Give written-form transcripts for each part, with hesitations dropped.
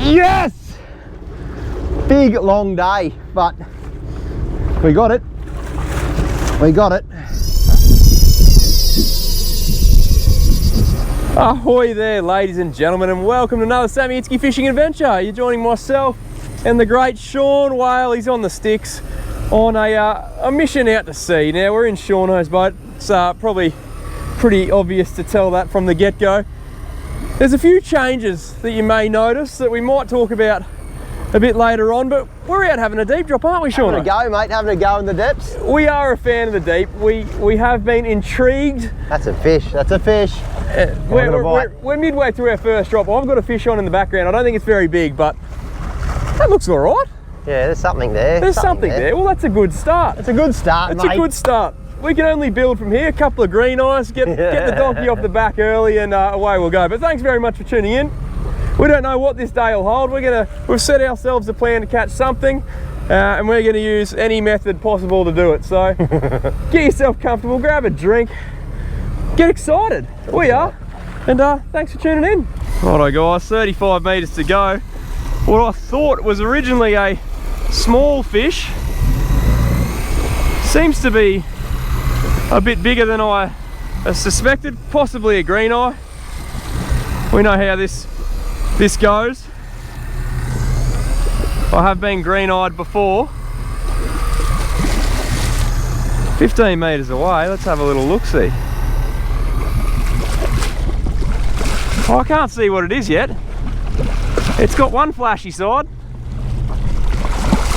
Yes! Big long day, but we got it. We got it. Ahoy there, ladies and gentlemen, and welcome to another Sammy Hitzke fishing adventure. You're joining myself and the great Sean Whale. He's on the sticks on a mission out to sea. Now we're in Shauno's boat. It's probably pretty obvious to tell that from the get-go. There's a few changes that you may notice that we might talk about a bit later on, but we're out having a deep drop, aren't we, Sean? Having a go, mate, having a go in the depths. We are a fan of the deep. We have been intrigued. That's a fish, that's a fish. We're midway through our first drop. I've got a fish on in the background. I don't think it's very big, but that looks all right. Yeah, there's something there. There's something there. Well, that's a good start. It's a good start, It's mate. a good start. We can only build from here. A couple of green eyes, get the donkey off the back early, and away we'll go. But thanks very much for tuning in. We don't know what this day will hold. We've set ourselves a plan to catch something, and we're going to use any method possible to do it. So get yourself comfortable, grab a drink, get excited. We are, and thanks for tuning in. Righto guys, 35 metres to go. What I thought was originally a small fish seems to be a bit bigger than I suspected, possibly a green eye. We know how this goes. I have been green-eyed before. 15 metres away, let's have a little look-see. Oh, I can't see what it is yet. It's got one flashy side.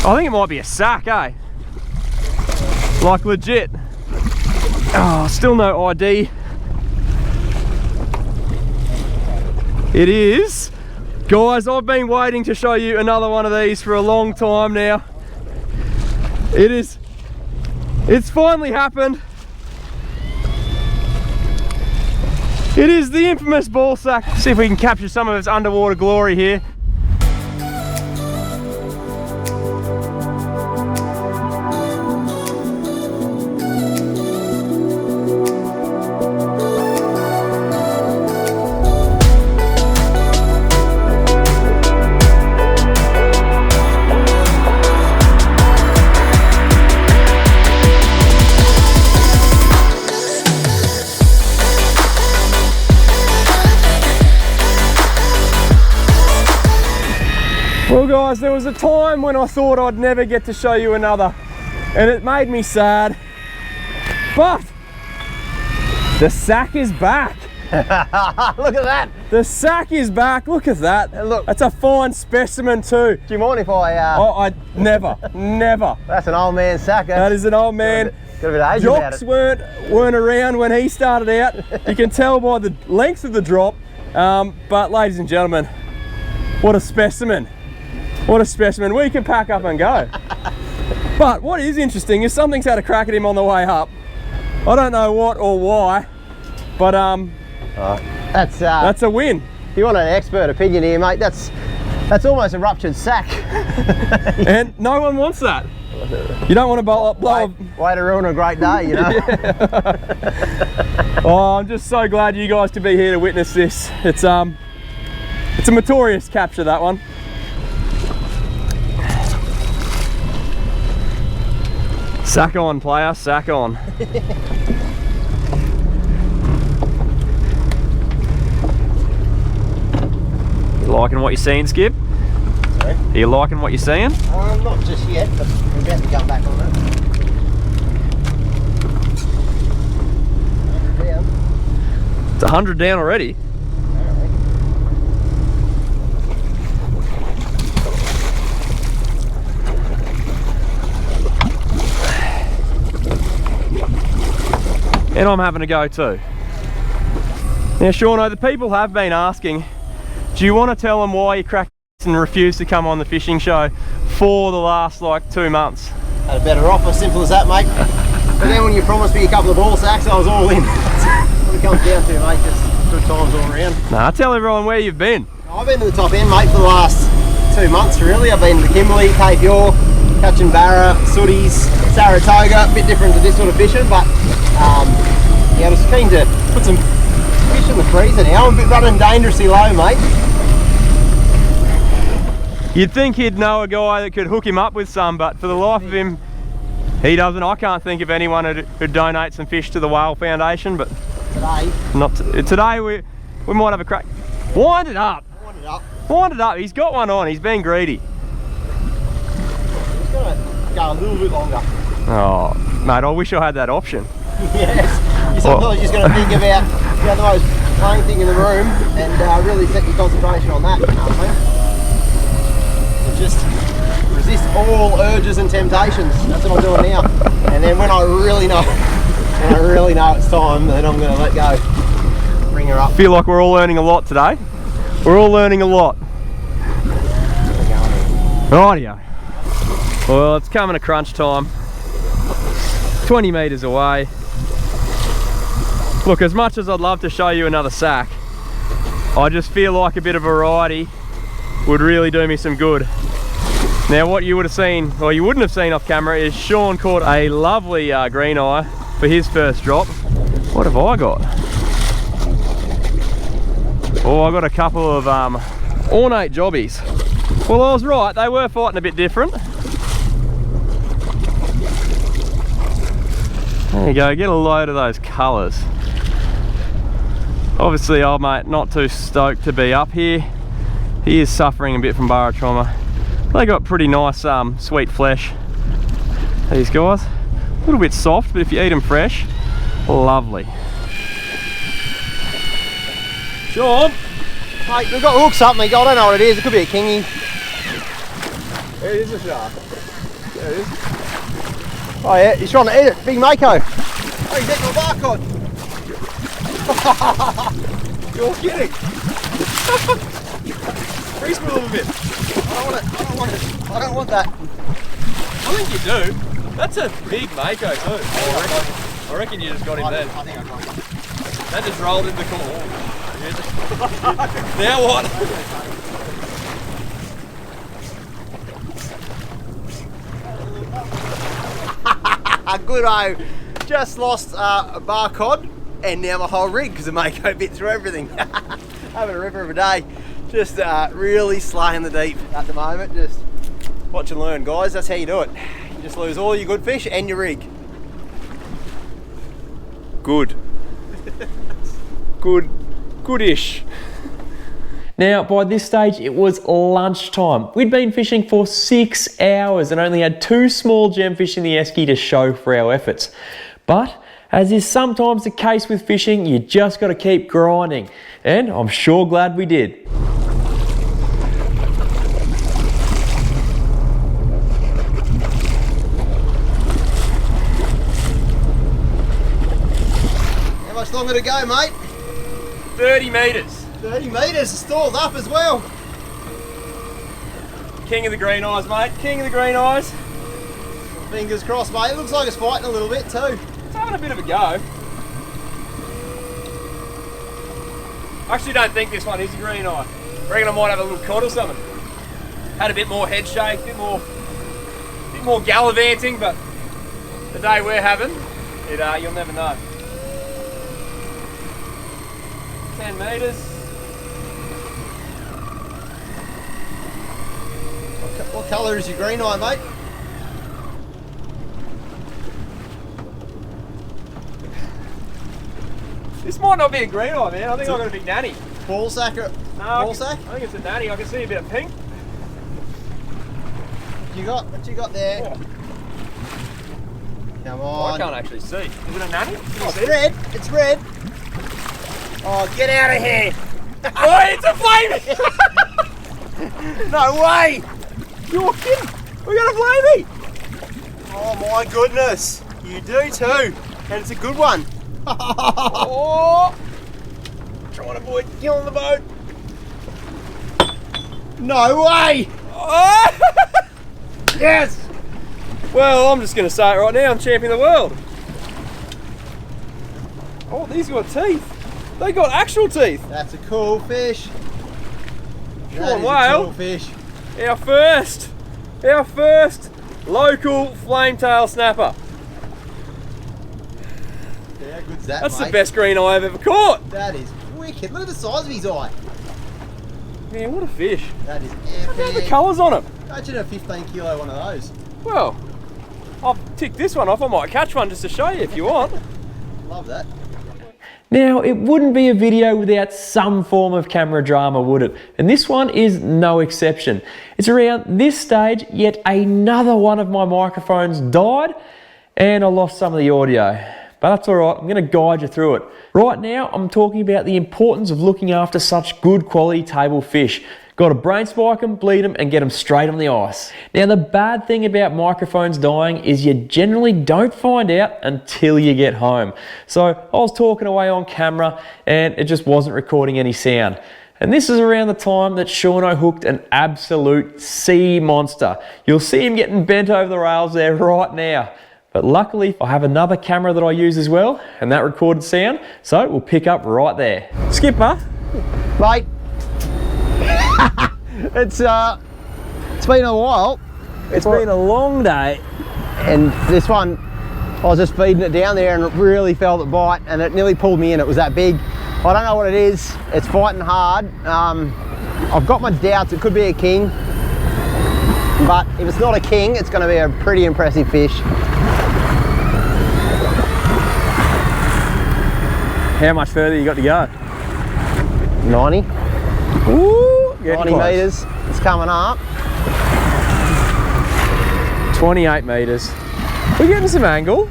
I think it might be a sack, eh? Like legit. Oh, still no ID. It is. Guys, I've been waiting to show you another one of these for a long time now. It's finally happened. It is the infamous ball sack. See if we can capture some of its underwater glory here. Well guys, there was a time when I thought I'd never get to show you another, and it made me sad, but the sack is back. Look at that. The sack is back, look at that. Look. That's a fine specimen too. Do you mind if I... I never. That's an old man sack. That is an old man. Got a bit of age about Jocks it. weren't around when he started out. You can tell by the length of the drop, but ladies and gentlemen, what a specimen. What a specimen. We can pack up and go. But what is interesting is something's had a crack at him on the way up. I don't know what or why, but that's a win. If you want an expert opinion here, mate, that's almost a ruptured sack. And no one wants that. You don't want to blow Way to ruin a great day, you know. Yeah. Oh, I'm just so glad you guys to be here to witness this. It's a notorious capture, that one. Sack on, player, sack on. You liking what you're seeing, Skip? Sorry? Are you liking what you're seeing? Not just yet, but we're about to come back on it. 100 down. It's 100 down already. And I'm having a go too. Now Shauno, the people have been asking, do you want to tell them why you cracked and refused to come on the fishing show for the last like 2 months? Had a better offer, simple as that, mate. But then when you promised me a couple of ball sacks, I was all in. That's what it comes down to, mate, just good times all around. Nah, tell everyone where you've been. I've been to the top end, mate, for the last 2 months really. I've been to the Kimberley, Cape York, catching barra, sooties, Saratoga, a bit different to this sort of fishing, but yeah, I was keen to put some fish in the freezer now. I'm a bit running dangerously low, mate. You'd think he'd know a guy that could hook him up with some, but for the life of him, he doesn't. I can't think of anyone who'd donate some fish to the Whale Foundation, but today we might have a crack. Wind it up. Wind it up. Wind it up. He's got one on. He's been greedy. He's gonna go a little bit longer. Oh, mate, I wish I had that option. Yes. You're sometimes just gonna think about the most plain thing in the room and really set your concentration on that. You know what I mean? Just resist all urges and temptations. That's what I'm doing now. And then when I really know it's time, then I'm going to let go. Bring her up. I feel like we're all learning a lot today. We're all learning a lot. Rightio. Well, it's coming to crunch time. 20 metres away. Look, as much as I'd love to show you another sack, I just feel like a bit of variety would really do me some good. Now what you would have seen, or you wouldn't have seen off camera, is Sean caught a lovely green eye for his first drop. What have I got? Oh, I got a couple of ornate jobbies. Well, I was right, they were fighting a bit different. There you go, get a load of those colours. Obviously, old mate not too stoked to be up here. He is suffering a bit from barotrauma. They got pretty nice sweet flesh, these guys. A little bit soft, but if you eat them fresh, lovely. Sean! Mate, we've got hooks up, mate. I don't know what it is. It could be a kingy. It is a shark. There it is. Oh yeah, he's trying to eat it. Big mako. Oh, he's eating my barcode. You're kidding. Freeze me a little bit. I don't want that. I think you do. That's a big mako too. I reckon you just got him then. I think I got him. That just rolled into the corner. Now what? Good-o. Just lost a bar cod and now my whole rig because the mako bit through everything. Having a ripper of a day. Just really slaying the deep at the moment. Just watch and learn, guys. That's how you do it. You just lose all your good fish and your rig. Good. Goodish. Now, by this stage, it was lunchtime. We'd been fishing for 6 hours and only had 2 small gemfish in the esky to show for our efforts. But, as is sometimes the case with fishing, you just got to keep grinding. And I'm sure glad we did. How much longer to go, mate? 30 metres. 30 metres, stalled up as well. King of the green eyes, mate. King of the green eyes. Fingers crossed, mate. It looks like it's fighting a little bit too. It's having a bit of a go. I actually don't think this one is a green eye. I reckon I might have a little cod or something. Had a bit more head shake, a bit more gallivanting, but the day we're having, you'll never know. 10 metres. What colour is your green eye, mate? This might not be a green eye, man. I think I've got a big nanny. Ball sack or ball sack? I think it's a nanny. I can see a bit of pink. What you got there? Oh. Come on. I can't actually see. Is it a nanny? Oh, it's red. It's red. Oh, get out of here. Oh, it's a flamey! No way. You're kidding. We got a flamey. Oh my goodness. You do too. And it's a good one. Oh! Trying to avoid killing the boat. No way! Oh! Yes! Well, I'm just going to say it right now, I'm champion of the world. Oh, these got teeth. They got actual teeth. That's a cool fish. Sean Whale. Cool fish. Our first local flametail snapper. Yeah, how good's that, That's mate? the best green eye I've ever caught. That is wicked. Look at the size of his eye. Man, what a fish. That is Look at the epic. colours on it. Imagine a 15 kilo one of those. Well, I'll tick this one off. I might catch one just to show you if you want. Love that. Now, it wouldn't be a video without some form of camera drama, would it? And this one is no exception. It's around this stage, yet another one of my microphones died and I lost some of the audio. But that's all right, I'm gonna guide you through it. Right now, I'm talking about the importance of looking after such good quality table fish. Got to brain spike them, bleed them, and get them straight on the ice. Now, the bad thing about microphones dying is you generally don't find out until you get home. So I was talking away on camera and it just wasn't recording any sound. And this is around the time that Shauno hooked an absolute sea monster. You'll see him getting bent over the rails there right now. But luckily, I have another camera that I use as well, and that recorded sound, so we'll pick up right there. Skipper. Mate, it's been a while. It's been a long day. And this one, I was just feeding it down there and it really felt it bite and it nearly pulled me in. It was that big. I don't know what it is. It's fighting hard. I've got my doubts. It could be a king. But if it's not a king, it's going to be a pretty impressive fish. How much further you got to go? 90. Ooh, 90 metres. It's coming up. 28 metres. We're getting some angle.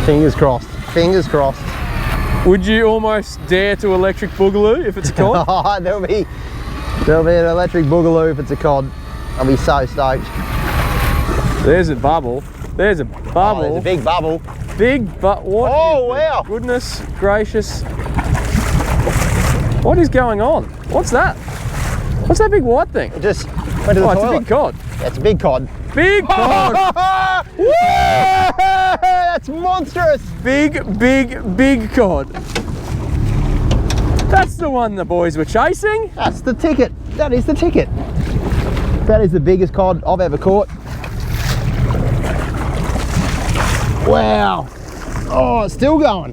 Fingers crossed. Fingers crossed. Would you almost dare to electric boogaloo if it's a cod? Oh, there'll be an electric boogaloo if it's a cod. I'll be so stoked. There's a bubble. There's a bubble. Oh, there's a big bubble. Big, but what? Oh, wow. Goodness gracious. What is going on? What's that? What's that big white thing? It just went to the It's a toilet. big cod. That's a big cod. Big cod. That's monstrous. Big cod. That's the one the boys were chasing. That's the ticket. That is the ticket. That is the biggest cod I've ever caught. Wow. Oh, it's still going.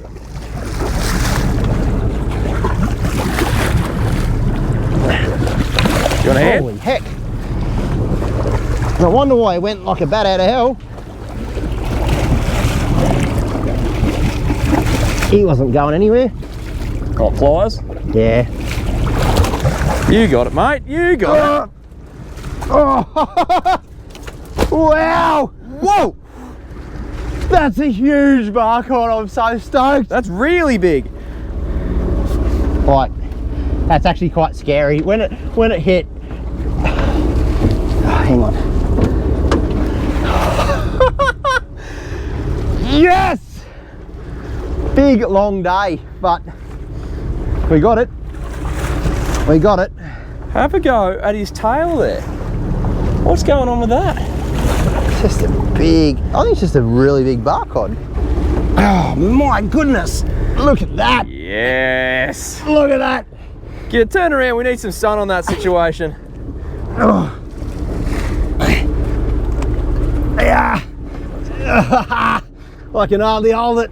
You want a hand? Holy heck. No wonder why he went like a bat out of hell. He wasn't going anywhere. Got pliers? Yeah. You got it, mate. You got it. Oh. Wow. Whoa. That's a huge barcode. I'm so stoked. That's really big. Right. That's actually quite scary. When it hit. Oh, hang on. Yes! Big long day, but we got it. We got it. Have a go at his tail there. What's going on with that? Just a big, I think it's just a really big barcode. Oh my goodness. Look at that. Yes. Look at that. Get turn around. We need some sun on that situation. Oh. Yeah. I can hardly hold it.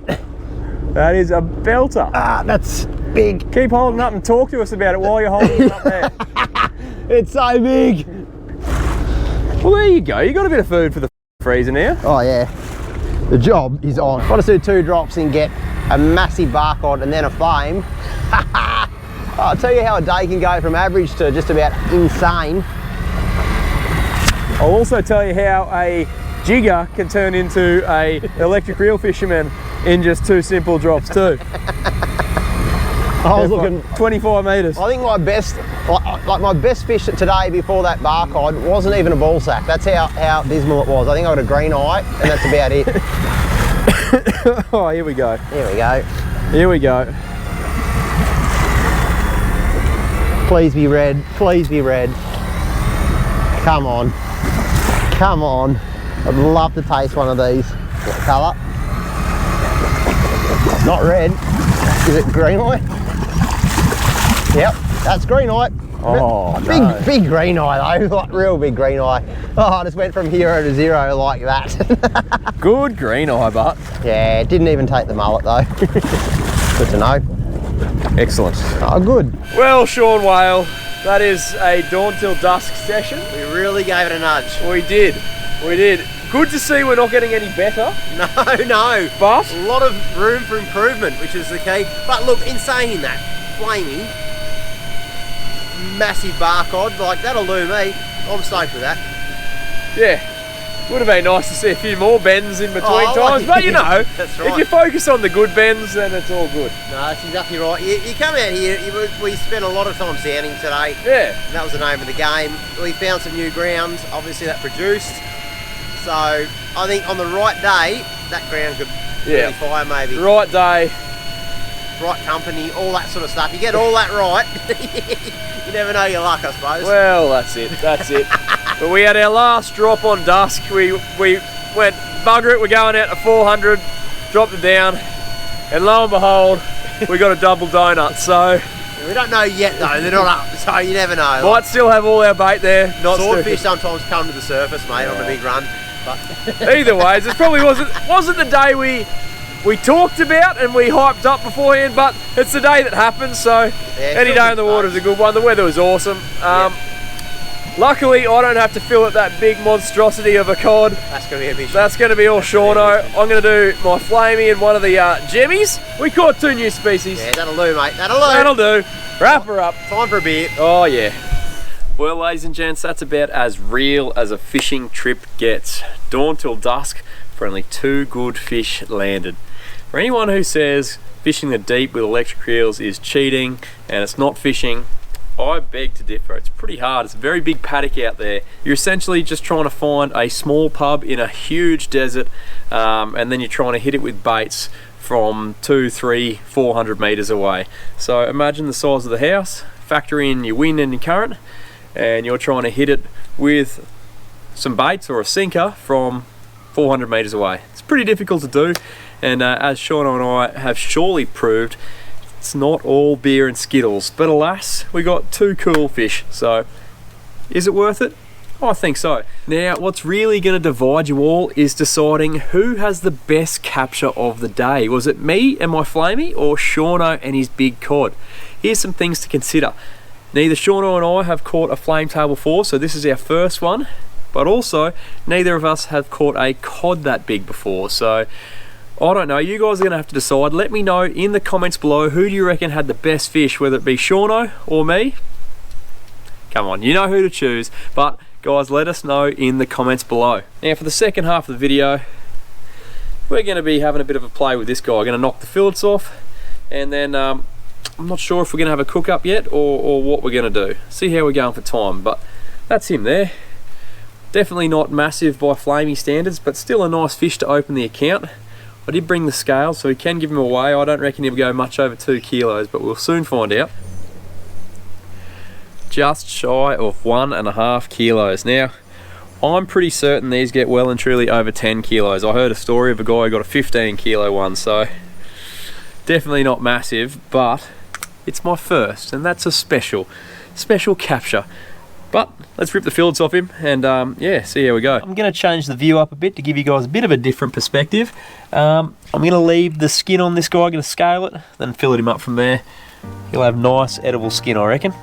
That is a belter. Ah, that's big. Keep holding up and talk to us about it while you're holding it up there. It's so big. Well, there you go. You got a bit of food for the freezer now. Oh yeah. The job is on. Got to do 2 drops and get a massive barcode and then a flame. I'll tell you how a day can go from average to just about insane. I'll also tell you how a jigger can turn into a electric reel fisherman in just 2 simple drops too. I was looking 25 metres. I think my best, like my best fish today before that barcode wasn't even a ball sack. That's how dismal it was. I think I got a green eye and that's about it. Oh, here we go. Here we go. Here we go. Please be red. Please be red. Come on. Come on. I'd love to taste one of these. What colour? Not red. Is it green eye? Yep, that's green eye. Oh, Big green eye though, like real big green eye. Oh, I just went from 0 to 0 like that. Good green eye, but. Yeah, didn't even take the mullet though. Good to know. Excellent. Oh, good. Well, Sean Whale, that is a dawn till dusk session. We really gave it a nudge. We did. Good to see we're not getting any better. No. But a lot of room for improvement, which is the key. But look, in saying that, flamey, massive bar cod, like that'll do me. I'm stoked with that. yeah, would have been nice to see a few more bends in between times, but you know, that's right. if you focus on the good bends, then it's all good. No, that's exactly right. You come out here, we spent a lot of time sounding today. Yeah. And that was the name of the game. We found some new ground, obviously that produced. So I think on the right day, that ground could really fire maybe. Right day. Right company, all that sort of stuff. You get all that right, you never know your luck, I suppose. Well, that's it. But we had our last drop on dusk. We went, bugger it, we're going out to 400, dropped it down, and lo and behold, we got a double donut. So we don't know yet though, they're not up, so you never know. Might still have all our bait there. Not swordfish sometimes come to the surface, mate, on a big run. But either way, it probably wasn't the day we talked about and we hyped up beforehand, but it's the day that happens, so any day in the water is a good one. The weather was awesome. Luckily, I don't have to fill it that big monstrosity of a cod. That's going to be a big. That's going to be all Shauno. I'm going to do my flamey and one of the jemmies. We caught 2 new species. Yeah, that'll do, mate. That'll do. That'll do. Wrap her up. Time for a beer. Oh, yeah. Well, ladies and gents, that's about as real as a fishing trip gets. Dawn till dusk for only 2 good fish landed. For anyone who says fishing the deep with electric reels is cheating and it's not fishing, I beg to differ. It's pretty hard. It's a very big paddock out there. You're essentially just trying to find a small pub in a huge desert, and then you're trying to hit it with baits from 200, 300, 400 meters away. So imagine the size of the house, factor in your wind and your current, and you're trying to hit it with some baits or a sinker from 400 meters away. It's pretty difficult to do, and as Shauno and I have surely proved, it's not all beer and Skittles. But alas, we got 2 cool fish, so is it worth it? I think so. Now, what's really going to divide you all is deciding who has the best capture of the day. Was it me and my flamey, or Shauno and his big cod? Here's some things to consider. Neither Shauno and I have caught a flame tail before, so this is our first one. But also, neither of us have caught a cod that big before, so I don't know. You guys are going to have to decide. Let me know in the comments below, who do you reckon had the best fish, whether it be Shauno or me? Come on, you know who to choose. But guys, let us know in the comments below. Now for the second half of the video, we're going to be having a bit of a play with this guy. We're going to knock the fillets off, and then I'm not sure if we're going to have a cook up yet or what we're going to do. See how we're going for time, but that's him there. Definitely not massive by flamey standards, but still a nice fish to open the account. I did bring the scales, so we can give him away. I don't reckon he'll go much over 2 kilos, but we'll soon find out. Just shy of 1.5 kilos. Now, I'm pretty certain these get well and truly over 10 kilos. I heard a story of a guy who got a 15 kilo one, so definitely not massive, but it's my first, and that's a special capture. But let's rip the fillets off him and yeah, see how we go. I'm going to change the view up a bit to give you guys a bit of a different perspective. I'm going to leave the skin on this guy, I'm going to scale it, then fillet him up from there. He'll have nice edible skin, I reckon.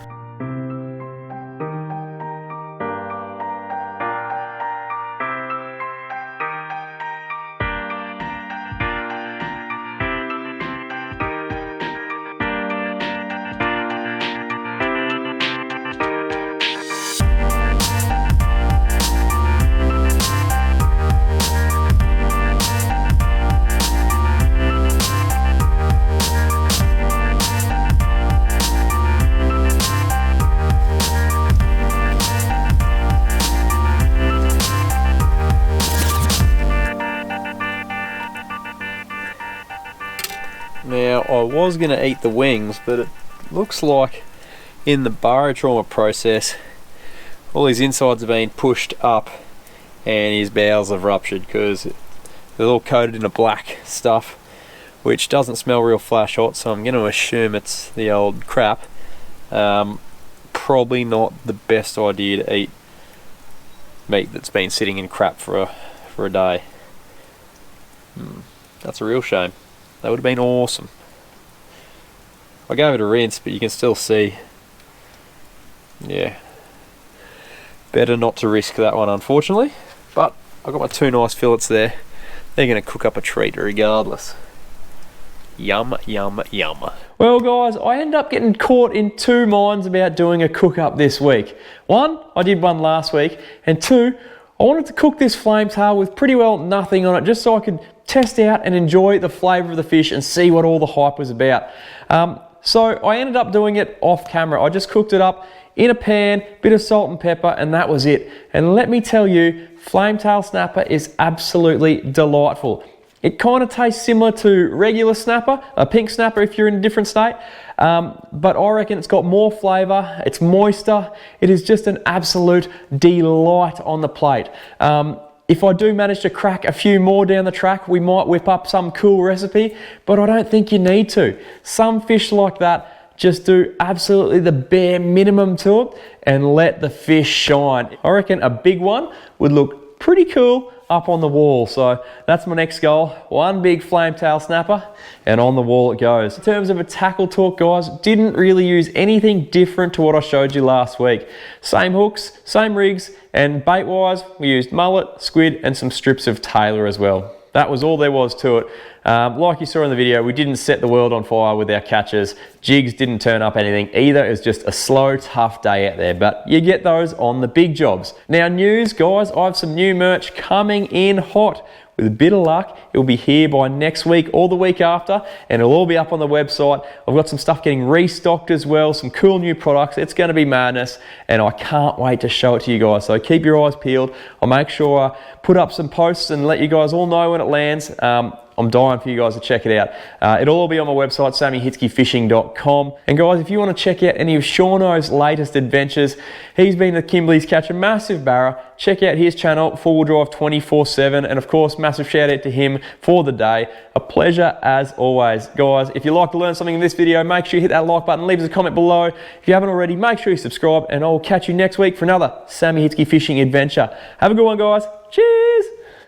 Now, I was going to eat the wings, but it looks like in the barotrauma process, all his insides have been pushed up and his bowels have ruptured because they're all coated in a black stuff, which doesn't smell real flash hot, so I'm going to assume it's the old crap. Probably not the best idea to eat meat that's been sitting in crap for a day. That's a real shame. That would have been awesome. I gave it a rinse, but you can still see. Yeah. Better not to risk that one, unfortunately. But I've got my 2 nice fillets there. They're going to cook up a treat regardless. Yum, yum, yum. Well guys, I ended up getting caught in 2 minds about doing a cook up this week. 1, I did one last week, and 2, I wanted to cook this flame tail with pretty well nothing on it, just so I could test out and enjoy the flavour of the fish and see what all the hype was about. So I ended up doing it off camera. I just cooked it up in a pan, bit of salt and pepper, and that was it. And let me tell you, flame tail snapper is absolutely delightful. It kind of tastes similar to regular snapper, a pink snapper if you're in a different state, but I reckon it's got more flavour, it's moister, it is just an absolute delight on the plate. If I do manage to crack a few more down the track, we might whip up some cool recipe, but I don't think you need to. Some fish like that just do absolutely the bare minimum to it and let the fish shine. I reckon a big one would look pretty cool up on the wall. So that's my next goal. 1 big flame tail snapper and on the wall it goes. In terms of a tackle talk, guys, didn't really use anything different to what I showed you last week. Same hooks, same rigs, and bait wise we used mullet, squid, and some strips of tailor as well. That was all there was to it. Like you saw in the video, we didn't set the world on fire with our catches. Jigs didn't turn up anything either. It was just a slow, tough day out there, but you get those on the big jobs. Now news, guys, I have some new merch coming in hot. With a bit of luck, it'll be here by next week or the week after, and it'll all be up on the website. I've got some stuff getting restocked as well, some cool new products. It's going to be madness, and I can't wait to show it to you guys. So keep your eyes peeled. I'll make sure I put up some posts and let you guys all know when it lands. I'm dying for you guys to check it out. It'll all be on my website, sammyhitzkefishing.com. And guys, if you want to check out any of Shauno's latest adventures, he's been to Kimberley's catch a massive barra. Check out his channel, 4-wheel drive 24/7. And of course, massive shout out to him for the day. A pleasure as always. Guys, if you'd like to learn something in this video, make sure you hit that like button, leave us a comment below. If you haven't already, make sure you subscribe, and I'll catch you next week for another Sammy Hitzke fishing adventure. Have a good one, guys.